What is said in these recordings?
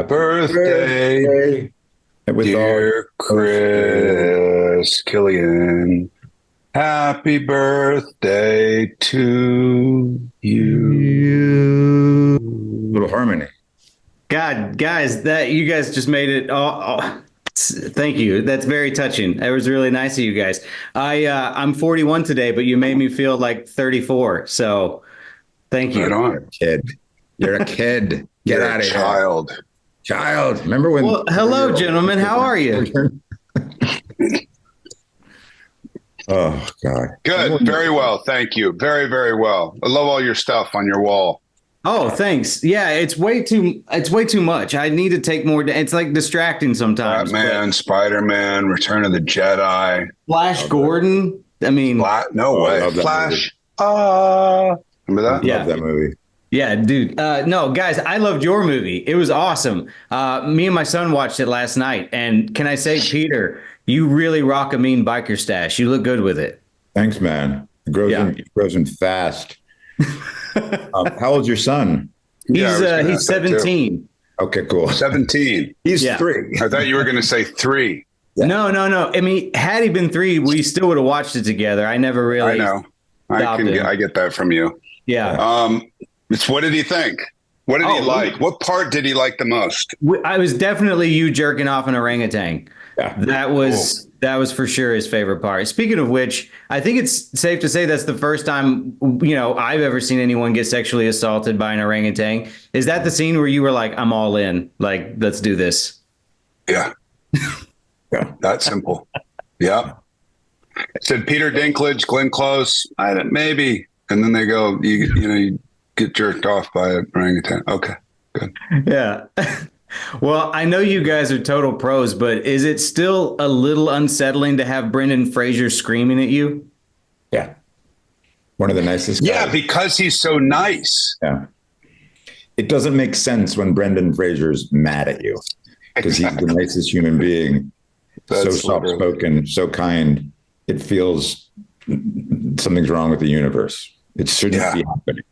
birthday, dear Chris Killian. Happy birthday to you. Little harmony. God, guys, that you guys just made it. Thank you. That's very touching. That was really nice of you guys. I'm 41 today, but you made me feel like 34. So, thank you. Right on. You're a kid. Get out of here. Child. Remember when? Well, hello, gentlemen. How are you? Oh God. Good. Very well. Thank you. Very, very well. I love all your stuff on your wall. Oh, thanks. Yeah, it's way too much. I need to take more. It's like distracting sometimes. Batman, Spider-Man, Return of the Jedi, Flash Gordon. I mean, no way. Flash. Remember that? I love that movie. Yeah, dude. No, guys, I loved your movie. It was awesome. Me and my son watched it last night. And can I say, Peter, you really rock a mean biker stash. You look good with it. Thanks, man. It grows in fast. How old's your son? He's 17. Okay, cool. 17. He's 3. I thought you were going to say 3. Yeah. No. I mean, had he been 3, we still would have watched it together. I never really. I know. I get that from you. Yeah. What did he think? What did he like? What part did he like the most? I was definitely you jerking off an orangutan. Yeah. That was for sure his favorite part. Speaking of which, I think it's safe to say that's the first time, I've ever seen anyone get sexually assaulted by an orangutan. Is that the scene where you were like, I'm all in, like, let's do this? Yeah. Yeah. That simple. Yeah. It said Peter Dinklage, Glenn Close, maybe. And then they go, you get jerked off by an orangutan. Okay, good. Yeah. Well, I know you guys are total pros, but is it still a little unsettling to have Brendan Fraser screaming at you? Yeah. One of the nicest guys. Yeah, because he's so nice. Yeah. It doesn't make sense when Brendan Fraser's mad at you because he's the nicest human being. So soft-spoken, so kind. It feels something's wrong with the universe. It shouldn't be happening.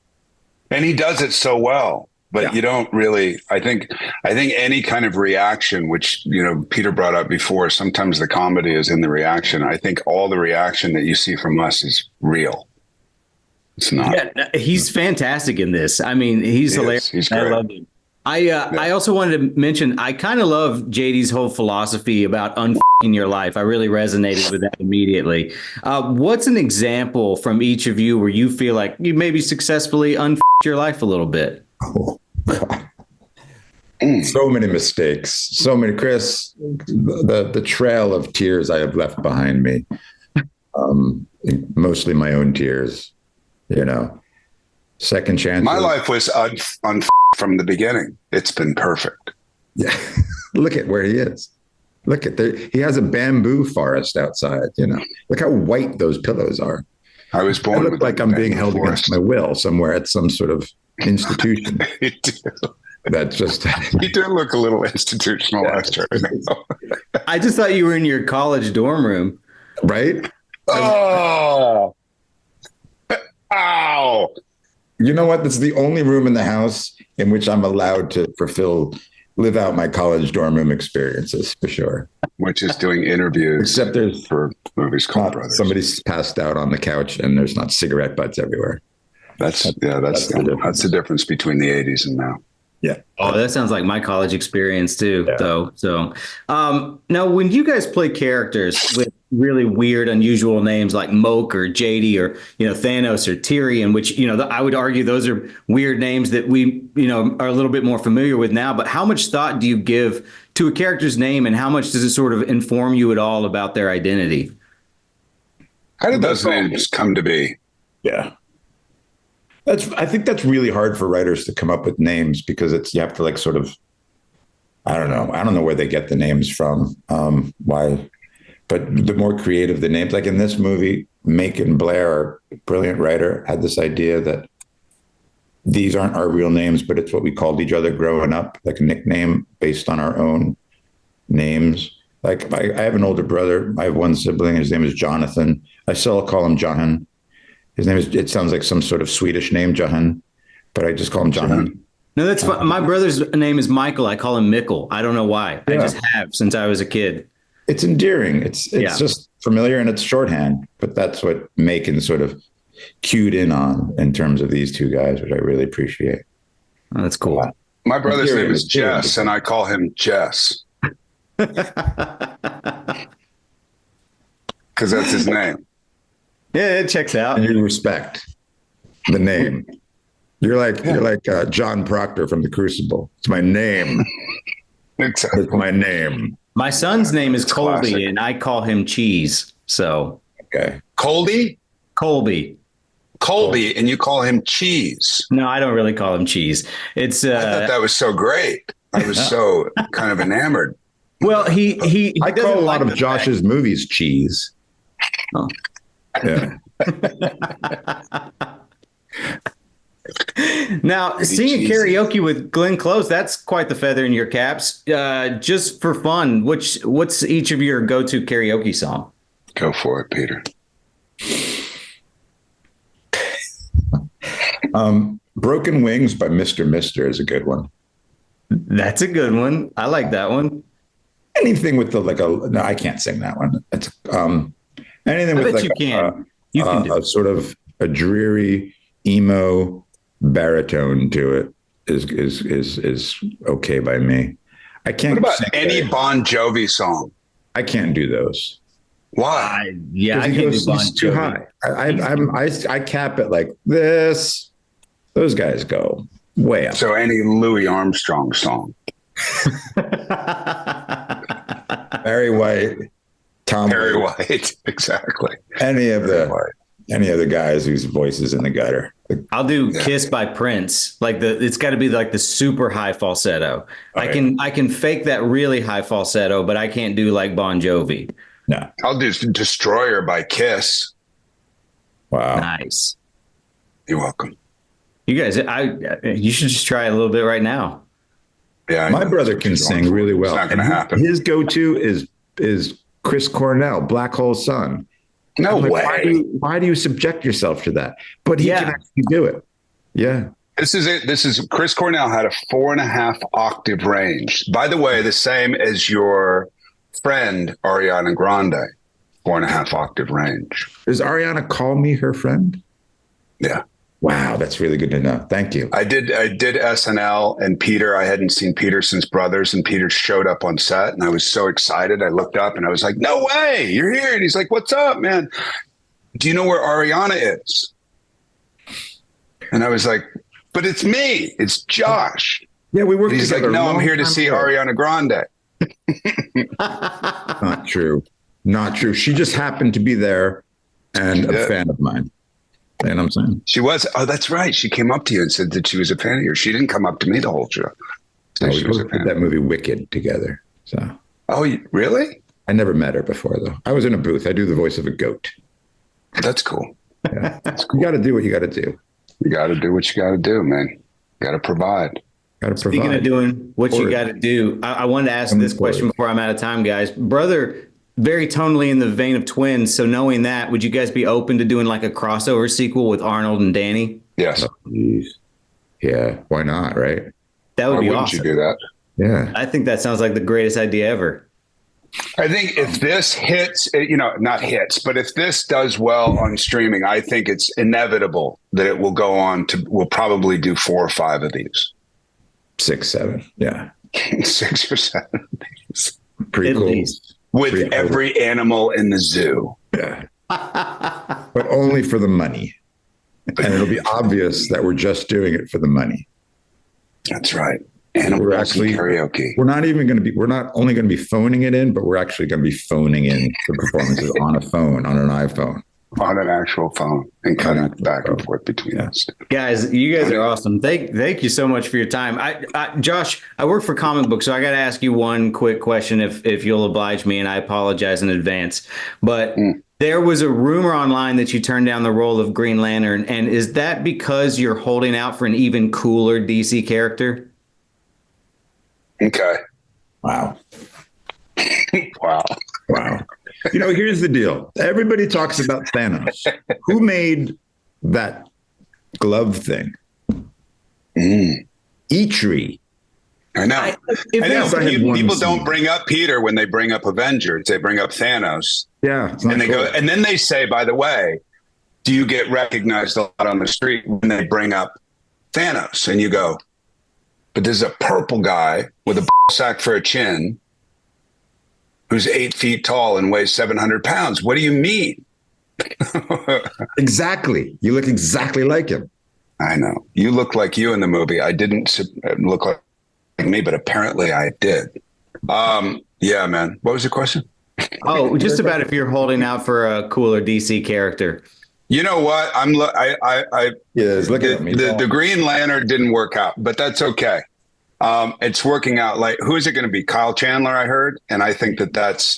And he does it so well. But you don't really, I think any kind of reaction, which, Peter brought up before, sometimes the comedy is in the reaction. I think all the reaction that you see from us is real. It's not. Yeah, he's fantastic in this. I mean, he's hilarious. He's great. I love him. I also wanted to mention, I kind of love JD's whole philosophy about unfucking your life. I really resonated with that immediately. What's an example from each of you where you feel like you maybe successfully unfucked your life a little bit? Oh, God. So many mistakes. So many, Chris, the trail of tears I have left behind me. Mostly my own tears, second chance. My life was from the beginning. It's been perfect. Yeah. Look at where he is. Look at he has a bamboo forest outside, Look how white those pillows are. I was born I look like I'm being held against my will somewhere at some sort of institution. You do. That's just you do look a little institutionalized right now. I just thought you were in your college dorm room. Right? Oh. Ow. You know what? This is the only room in the house in which I'm allowed to live out my college dorm room experiences, for sure. Which is doing interviews. Except there's for movies called Brothers. Somebody's passed out on the couch and there's not cigarette butts everywhere. That's the difference between the 80s and now. Yeah. Oh, that sounds like my college experience too, though. So now when you guys play characters with really weird, unusual names like Moke or JD or, Thanos or Tyrion, which, I would argue those are weird names that we, are a little bit more familiar with now. But how much thought do you give to a character's name and how much does it sort of inform you at all about their identity? How did those names come to be? Yeah. I think that's really hard for writers to come up with names because you have to I don't know where they get the names from, why, but the more creative the names, like in this movie, Macon Blair, a brilliant writer, had this idea that these aren't our real names, but it's what we called each other growing up, like a nickname based on our own names. Like I have an older brother. I have one sibling. His name is Jonathan. I still call him Johan. His name it sounds like some sort of Swedish name, Johan, but I just call him Johan. No, that's fine. My brother's name is Michael. I call him Mickle. I don't know why. I Yeah. just have since I was a kid. It's endearing. It's Yeah. just familiar and it's shorthand, but that's what Macon sort of cued in on in terms of these two guys, which I really appreciate. Oh, that's cool. My brother's Endearing, name is endearing. Jess, and I call him Jess because that's his name. Yeah, it checks out. And you respect the name. You're like John Proctor from The Crucible. It's my name. Exactly. It's my name. My son's name is Colby, classic. and I call him Cheese. So Okay. Colby, Colby. and you call him Cheese. No, I don't really call him Cheese. It's I thought that was so great. I was so kind of enamored. well, he I doesn't call a lot like of the Josh's movies cheese. Oh. Yeah. Now, singing cheesy. karaoke with Glenn Close, that's quite the feather in your caps. Just for fun, what's each of your go-to karaoke song? Go for it, Peter. Broken Wings by Mr. Mister is a good one. That's a good one. I like that one. Anything with no, I can't sing that one. It's anything I with bet you can. You can do a it. sort of a dreary emo baritone to it is okay by me. I can't. What about sing any that. Bon Jovi song? I can't do those. Why? Yeah, I He can't goes- do Bon he's too Jovi. high. I cap it like this. Those guys go way up. So any Louis Armstrong song. Barry White, Tom, Perry Waits, White. Exactly. any of Barry the White. guys whose voice is in the gutter. I'll do "Kiss" by Prince. It's got to be like the super high falsetto. Okay. I can fake that really high falsetto, but I can't do like Bon Jovi. No. I'll do Destroyer by Kiss. Wow. Nice. You're welcome. You guys, you should just try it a little bit right now. Yeah, I My know brother that's what can you're going sing for. really well. It's not going to And happen. His go-to is Chris Cornell, Black Hole Sun. No I'm like, way. Why do you subject yourself to that? But he Yeah. can actually do it. Yeah. This is it. This is Chris Cornell had a 4.5 octave range. By the way, the same as your friend Ariana Grande, 4.5 octave range. Does Ariana call me her friend? Yeah. Wow, that's really good to know. Thank you. I did SNL and Peter. I hadn't seen Peter since Brothers, and Peter showed up on set, and I was so excited. I looked up and I was like, "No way, you're here!" And he's like, "What's up, man? Do you know where Ariana is?" And I was like, "But it's me. It's Josh." Yeah, we worked And he's like, together. a "No, I'm long here to time see ago." Ariana Grande." Not true. Not true. She just happened to be there and a Yeah. fan of mine. You know what I'm saying? She was. Oh, that's right. She came up to you and said that she was a fan of yours. She didn't come up to me the whole show. So We she was a did fan. that movie Wicked together. So Oh, really? I never met her before, though. I was in a booth. I do the voice of a goat. That's cool. Yeah. You got to do what you got to do. You got to do what you got to do, man. Got to provide. Got to Speaking provide. of doing what you Forward. got to do, I wanted to ask Coming this question forward. before I'm out of time, guys. Brother, very tonally in the vein of twins. So knowing that, would you guys be open to doing like a crossover sequel with Arnold and Danny? Yes. Jeez. Yeah, why not, right? That Why would be wouldn't awesome. you do that? Yeah. I think that sounds like the greatest idea ever. I think if this hits, not hits, but if this does well on streaming, I think it's inevitable that it will go on to, we'll probably do 4 or 5 of these, 6, 7. Yeah. 6 or 7 of these, Pretty At cool. least. with Pretty cool. every animal in the zoo. Yeah. But only for the money. And it'll be obvious that we're just doing it for the money. That's right. Animals We're actually- and karaoke. We're not only going to be phoning it in, but we're actually going to be phoning in the performances on a phone, on an iPhone. On an actual phone and cutting actual back and phone. forth between Yeah. us. Guys, you guys are awesome. Thank you so much for your time. Josh, I work for Comic Book, so I got to ask you one quick question if you'll oblige me, and I apologize in advance. But there was a rumor online that you turned down the role of Green Lantern, and is that because you're holding out for an even cooler DC character? Okay. Wow. Wow. Wow. Here's the deal. Everybody talks about Thanos. Who made that glove thing? Eitri. I know. If I they know. I had one People scene. don't bring up Peter when they bring up Avengers. They bring up Thanos. Yeah, it's not And they cool. go, and then they say, by the way, do you get recognized a lot on the street when they bring up Thanos? And you go, but there's a purple guy with a sack for a chin who's 8 feet tall and weighs 700 pounds. What do you mean? Exactly. You look exactly like him. I know. You look like you in the movie. I didn't look like me, but apparently I did. Yeah, man. What was the question? Oh, just about if you're holding out for a cooler DC character. You know what? Yeah, he's looking at me. The Green Lantern didn't work out, but that's okay. It's working out. Like, who is it going to be? Kyle Chandler, I heard. And I think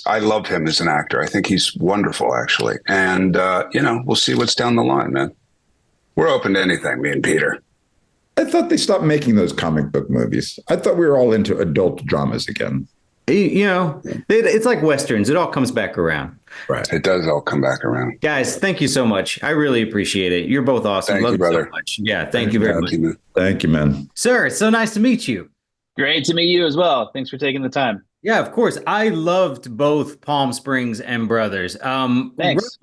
I love him as an actor. I think he's wonderful, actually. And, we'll see what's down the line, man. We're open to anything, me and Peter. I thought they stopped making those comic book movies. I thought we were all into adult dramas again. It's like Westerns. It all comes back around. Right. It does all come back around. Guys, thank you so much. I really appreciate it. You're both awesome. Thank Love you, brother. so much. Yeah, thank you very much. Thank you, man. Sir, it's so nice to meet you. Great to meet you as well. Thanks for taking the time. Yeah, of course. I loved both Palm Springs and Brothers. Thanks.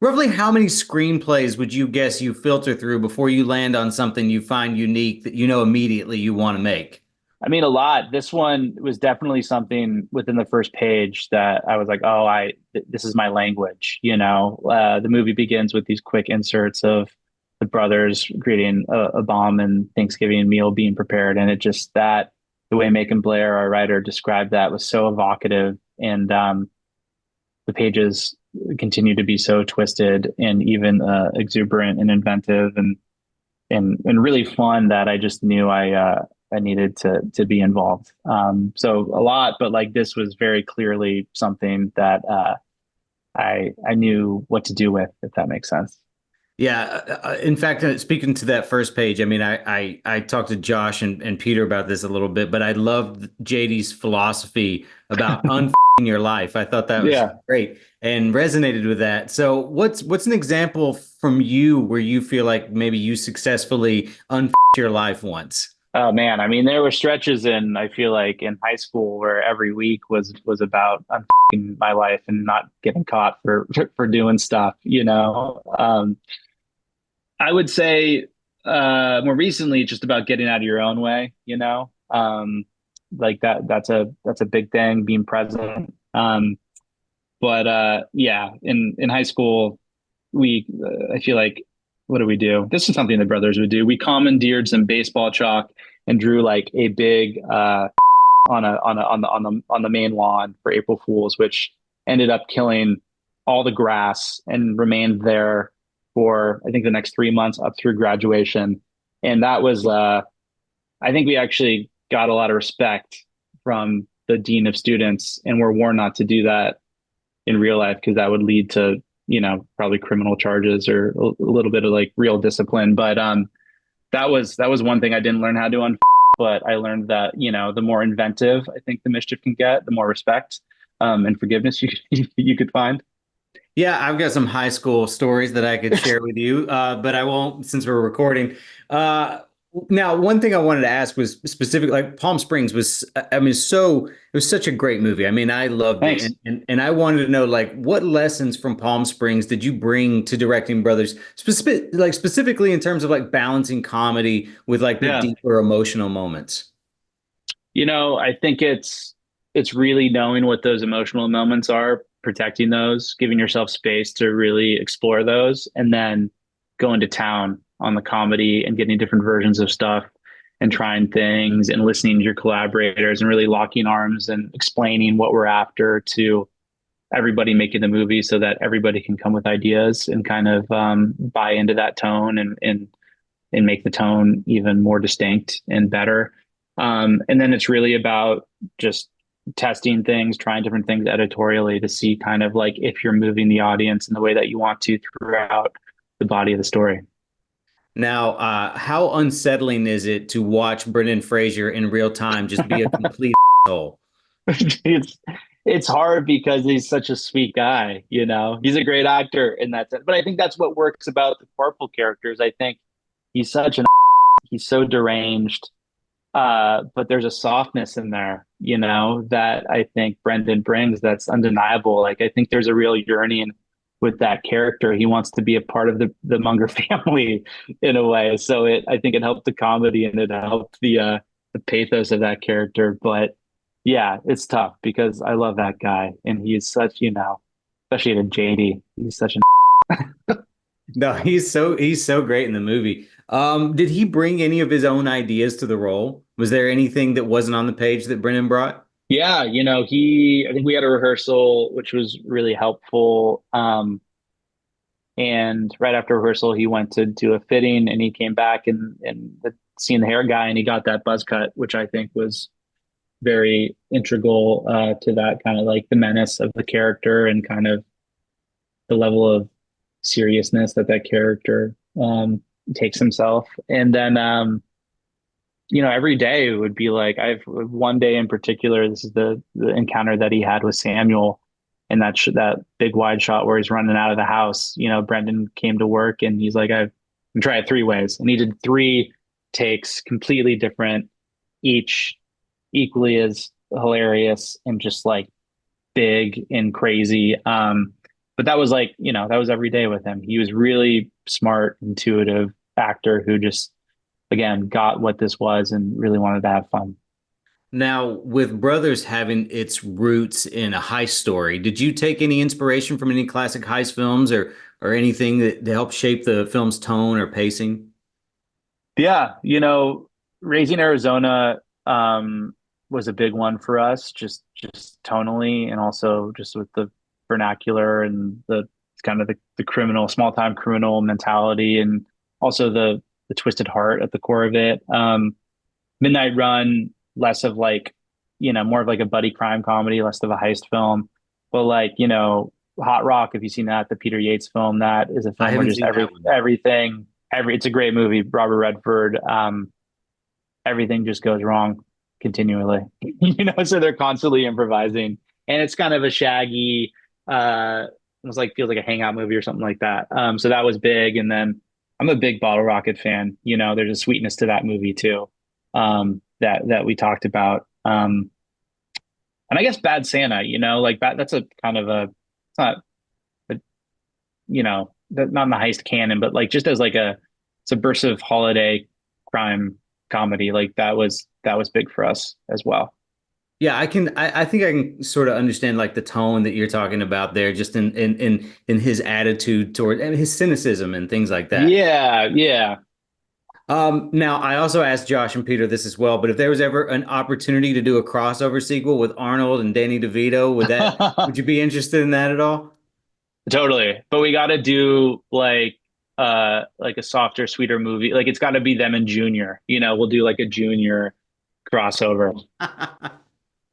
Roughly how many screenplays would you guess you filter through before you land on something you find unique that you know immediately you want to make? I mean, a lot. This one was definitely something within the first page that I was like, oh, this is my language. The movie begins with these quick inserts of the brothers creating a bomb and Thanksgiving meal being prepared. And it just the way Macon Blair, our writer, described that was so evocative. And the pages continue to be so twisted and even exuberant and inventive and really fun that I just knew I needed to be involved. So a lot, but like this was very clearly something that I knew what to do with, if that makes sense. Yeah. In fact, speaking to that first page, I mean, I talked to Josh and Peter about this a little bit, but I loved JD's philosophy about your life. I thought that was great and resonated with that. So what's an example from you where you feel like maybe you successfully your life once? Oh man, I mean, there were stretches I feel like in high school where every week was about unfucking my life and not getting caught for doing stuff. I would say more recently, just about getting out of your own way. Like that's a big thing, being present. But in high school, I feel like, what do we do? This is something the brothers would do. We commandeered some baseball chalk and drew like a big on the main lawn for April Fools, which ended up killing all the grass and remained there for I think the next 3 months up through graduation. And that was I think we actually got a lot of respect from the dean of students, and were warned not to do that in real life because that would lead to probably criminal charges or a little bit of like real discipline. But that was one thing I didn't learn how to do. But I learned that the more inventive I think the mischief can get, the more respect and forgiveness you could find. Yeah, I've got some high school stories that I could share with you, but I won't since we're recording. Now, one thing I wanted to ask was specific, like Palm Springs was, I mean, it was such a great movie. I mean, I loved it. And I wanted to know, like, what lessons from Palm Springs did you bring to directing Brothers, specifically in terms of like balancing comedy with like the deeper emotional moments? I think it's really knowing what those emotional moments are, protecting those, giving yourself space to really explore those, and then going to town on the comedy and getting different versions of stuff and trying things and listening to your collaborators and really locking arms and explaining what we're after to everybody making the movie so that everybody can come with ideas and kind of buy into that tone and make the tone even more distinct and better. And then it's really about just testing things, trying different things editorially to see kind of like if you're moving the audience in the way that you want to throughout the body of the story. Now, how unsettling is it to watch Brendan Fraser in real time just be a complete asshole? It's hard because he's such a sweet guy, He's a great actor in that sense. But I think that's what works about the Purple characters. I think he's such he's so deranged But there's a softness in there, that I think Brendan brings that's undeniable. Like I think there's a real yearning with that character. He wants to be a part of the Munger family in a way. So I think it helped the comedy and it helped the pathos of that character. But yeah, it's tough because I love that guy and he's such, especially to JD, he's such an No, he's so great in the movie. Did he bring any of his own ideas to the role? Was there anything that wasn't on the page that Brennan brought? yeah, I think we had a rehearsal, which was really helpful. And right after rehearsal, he went to do a fitting and he came back and seeing the hair guy and he got that buzz cut, which I think was very integral to that kind of like the menace of the character and kind of the level of seriousness that character takes himself. And then, every day it would be like I've one day in particular. This is the encounter that he had with Samuel, and that big wide shot where he's running out of the house. Brendan came to work and he's like, "I've tried it 3 ways," and he did 3 takes, completely different, each equally as hilarious and just like big and crazy. But that was like, that was every day with him. He was really smart, intuitive actor who just, again, got what this was and really wanted to have fun. Now, with Brothers having its roots in a heist story, did you take any inspiration from any classic heist films or anything that helped shape the film's tone or pacing? Yeah, Raising Arizona was a big one for us, just tonally and also just with the vernacular and the kind of the criminal, small time criminal mentality and also the twisted heart at the core of it. Midnight Run, less of like, more of like a buddy crime comedy, less of a heist film. But like, Hot Rock, if you've seen that, the Peter Yates film, that is a I film where haven't just seen that one. it's a great movie. Robert Redford, everything just goes wrong continually, so they're constantly improvising and it's kind of a shaggy, almost like feels like a hangout movie or something like that. So that was big. And then I'm a big Bottle Rocket fan. There's a sweetness to that movie too, that we talked about. And I guess Bad Santa, like that's a kind of it's not, but not in the heist canon, but like just as like a subversive holiday crime comedy, like that was big for us as well. Yeah, I think I can sort of understand like the tone that you're talking about there, just in his attitude toward and his cynicism and things like that. Yeah, yeah. Now I also asked Josh and Peter this as well, but if there was ever an opportunity to do a crossover sequel with Arnold and Danny DeVito, would you be interested in that at all? Totally. But we got to do like a softer, sweeter movie. Like it's got to be them and Junior. We'll do like a Junior crossover.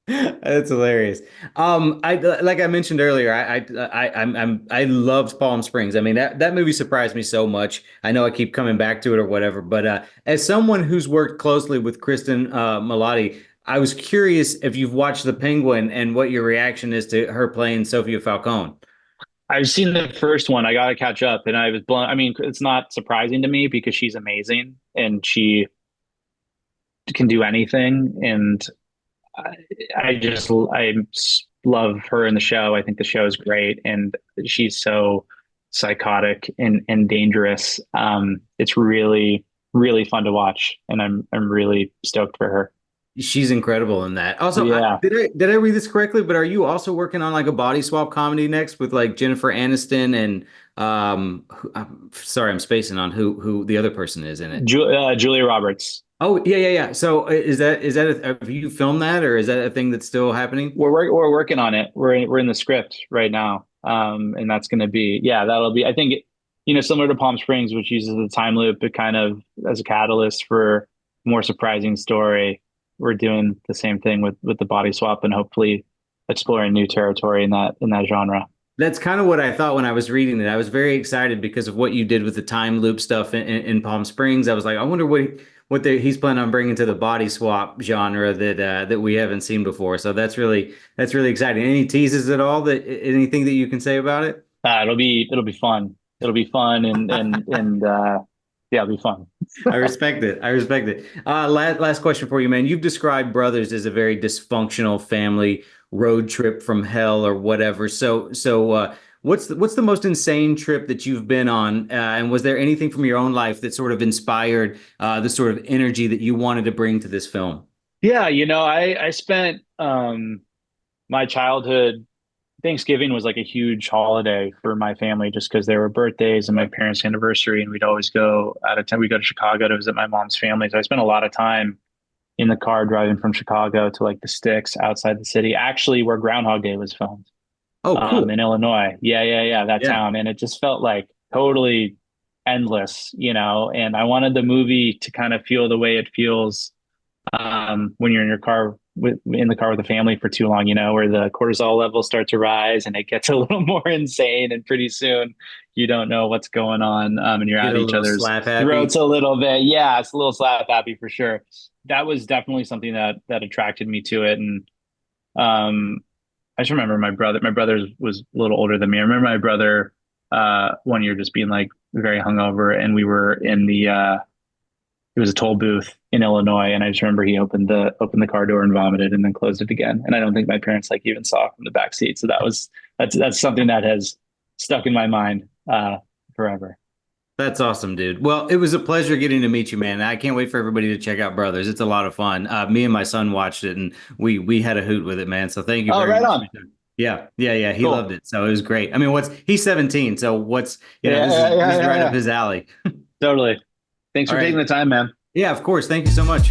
That's hilarious. I like I mentioned earlier, I loved Palm Springs. I mean that movie surprised me so much. I know I keep coming back to it or whatever, but as someone who's worked closely with Kristen Milotti, I was curious if you've watched The Penguin and what your reaction is to her playing Sophia Falcone. I've seen the first one. I got to catch up, and I was blown. I mean, it's not surprising to me because she's amazing and she can do anything. And I, I love her in the show. I think the show is great, and she's so psychotic and dangerous. It's really really fun to watch, and I'm really stoked for her. She's incredible in that. Also, Yeah. did I read this correctly? But are you also working on like a body swap comedy next with like Jennifer Aniston and I'm sorry, I'm spacing on who the other person is in it. Julia Roberts. Oh yeah, yeah, yeah. So have you filmed that or is that a thing that's still happening? We're working on it. We're in the script right now, and that's going to be that'll be I think similar to Palm Springs, which uses the time loop, but kind of as a catalyst for more surprising story. We're doing the same thing with the body swap and hopefully exploring new territory in that genre. That's kind of what I thought when I was reading it. I was very excited because of what you did with the time loop stuff in Palm Springs. I was like, I wonder he's planning on bringing to the body swap genre that we haven't seen before. So that's really exciting. Any teases at all anything that you can say about it? It'll be fun. It'll be fun and Yeah, it'll be fun. I respect it. I respect it. Last question for you, man. You've described Brothers as a very dysfunctional family road trip from hell or whatever. What's the most insane trip that you've been on? And was there anything from your own life that sort of inspired the sort of energy that you wanted to bring to this film? Yeah, I spent my childhood. Thanksgiving was like a huge holiday for my family just because there were birthdays and my parents' anniversary, and we'd always go out of town. We go to Chicago to visit my mom's family. So I spent a lot of time in the car driving from Chicago to like the sticks outside the city, actually where Groundhog Day was filmed, Oh, cool. in Illinois. Yeah, that Yeah. town. And it just felt like totally endless, and I wanted the movie to kind of feel the way it feels when you're in your car in the car with a family for too long, where the cortisol levels start to rise and it gets a little more insane, and pretty soon you don't know what's going on, and you're Get at a each little other's slap happy. throats a little bit. Yeah, it's a little slap happy for sure. That was definitely something that attracted me to it, and I just remember my brother. My brother was a little older than me. I remember my brother one year just being like very hungover, and we were in the it was a toll booth in Illinois, and I just remember he opened the car door and vomited, and then closed it again. And I don't think my parents like even saw from the back seat. So that's something that has stuck in my mind forever. That's awesome, dude. Well, it was a pleasure getting to meet you, man. I can't wait for everybody to check out Brothers. It's a lot of fun. Me and my son watched it, and we had a hoot with it, man. So thank you Oh, very right much. on. Yeah. He Cool. loved it. So it was great. I mean, he's 17, so this is right up his alley. Totally. Thanks All for taking right. the time, man. Yeah, of course. Thank you so much.